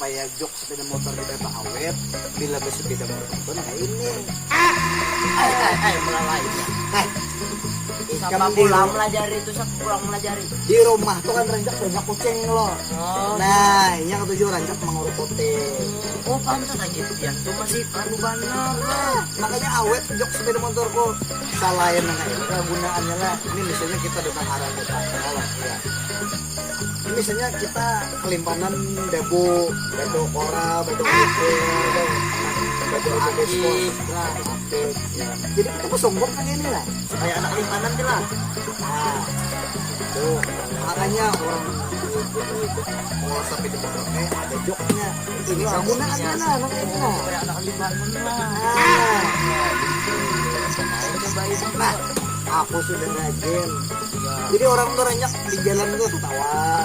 supaya jok sepeda motor kita itu awet, bila bersepeda motor nah ini. Melalai. Kamu Siapa pulang melajari itu, siapa pulang melajari. Di rumah tuh kan rancak banyak kucing loh. Nah, ini yang ketujuh rancak mengurut kucing. Oh pantas aja ya, itu masih anu benar. Makanya awet jok sepeda motorku. Salahin nah ini kegunaannya lah. Ini misalnya kita datang arah kita lah ya. Ini misalnya kita kelimpanan debu koral, debu kucing, debu akik, ya. Jadi kita mau sombong kan ini lah. Kayak anak limpanan tuh lah. Nah, tuh makanya orang mau sampai di motornya ada joknya. Ini kegunaannya lah, makanya lah. Kayak anak limpanan lah. Nah, aku sudah rajin. Jadi orang tuh banyak di jalan tuh ketawa.